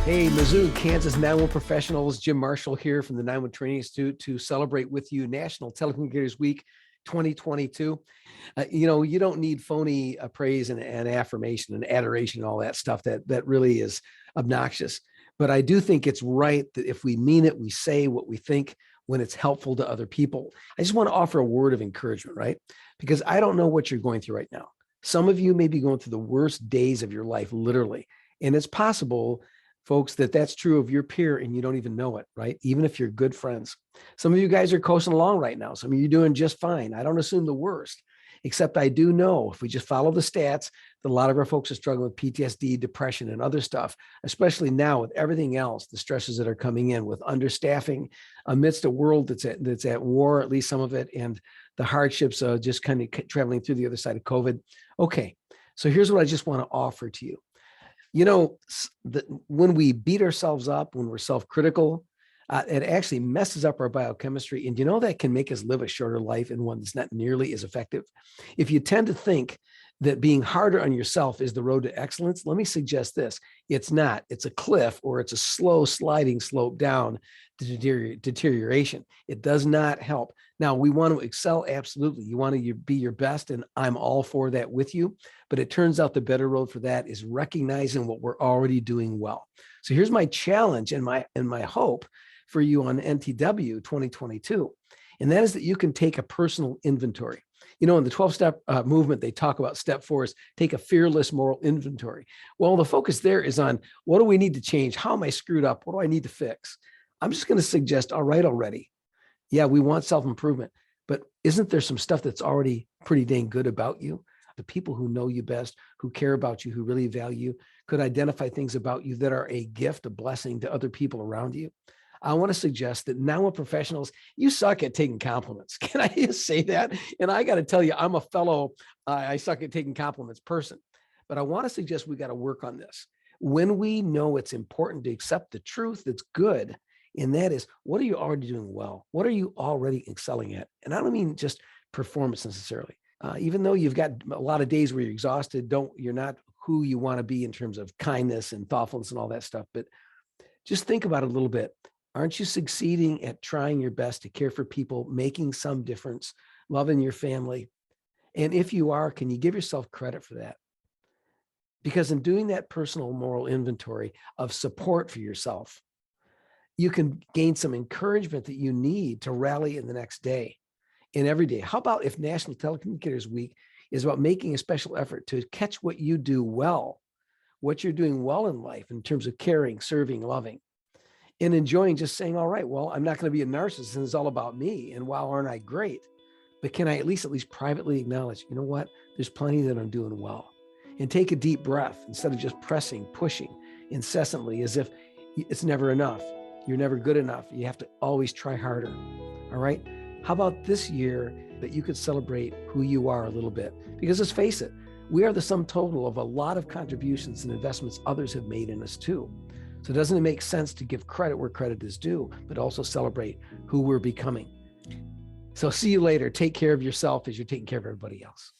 Hey, Mizzou, Kansas 911 professionals, Jim Marshall here from the 911 Training Institute to celebrate with you National Telecommunicators Week 2022. You don't need phony praise and affirmation and adoration and all that stuff that really is obnoxious. But I do think it's right that if we mean it, we say what we think when it's helpful to other people. I just want to offer a word of encouragement, right? Because I don't know what you're going through right now. Some of you may be going through the worst days of your life, literally. And it's possible, folks, that's true of your peer and you don't even know it, right? Even if you're good friends. Some of you guys are coasting along right now. Some of you are doing just fine. I don't assume the worst, except I do know if we just follow the stats, that a lot of our folks are struggling with PTSD, depression, and other stuff, especially now with everything else, the stresses that are coming in with understaffing amidst a world that's at war, at least some of it, and the hardships of just kind of traveling through the other side of COVID. Okay, so here's what I just want to offer to you. When we beat ourselves up, when we're self-critical, it actually messes up our biochemistry. And that can make us live a shorter life and one that's not nearly as effective. If you tend to think that being harder on yourself is the road to excellence, let me suggest this. It's not. It's a cliff, or it's a slow sliding slope down to deterioration. It does not help. Now, we want to excel, absolutely. You want to be your best, and I'm all for that with you. But it turns out the better road for that is recognizing what we're already doing well. So here's my challenge and my hope for you on NTW 2022. And that is that you can take a personal inventory. In the 12-step movement, they talk about step 4 is take a fearless moral inventory. Well, the focus there is on what do we need to change? How am I screwed up? What do I need to fix? I'm just going to suggest, all right, already. Yeah, we want self-improvement, but isn't there some stuff that's already pretty dang good about you? The people who know you best, who care about you, who really value you, could identify things about you that are a gift, a blessing to other people around you. I want to suggest that now professionals, you suck at taking compliments. Can I just say that? And I got to tell you, I'm a fellow, I suck at taking compliments person, but I want to suggest we got to work on this. When we know it's important to accept the truth that's good, and that is, what are you already doing well? What are you already excelling at? And I don't mean just performance necessarily. Even though you've got a lot of days where you're exhausted, you're not who you want to be in terms of kindness and thoughtfulness and all that stuff. But just think about it a little bit. Aren't you succeeding at trying your best to care for people, making some difference, loving your family? And if you are, can you give yourself credit for that? Because in doing that personal moral inventory of support for yourself, you can gain some encouragement that you need to rally in the next day and every day. How about if National Telecommunicators Week is about making a special effort to catch what you do well, what you're doing well in life in terms of caring, serving, loving, and enjoying, just saying, all right, well, I'm not going to be a narcissist and it's all about me. And wow, aren't I great? But can I at least privately acknowledge, you know what? There's plenty that I'm doing well. And take a deep breath instead of just pushing incessantly as if it's never enough. You're never good enough. You have to always try harder. All right. How about this year that you could celebrate who you are a little bit? Because let's face it, we are the sum total of a lot of contributions and investments others have made in us too. So doesn't it make sense to give credit where credit is due, but also celebrate who we're becoming? So see you later. Take care of yourself as you're taking care of everybody else.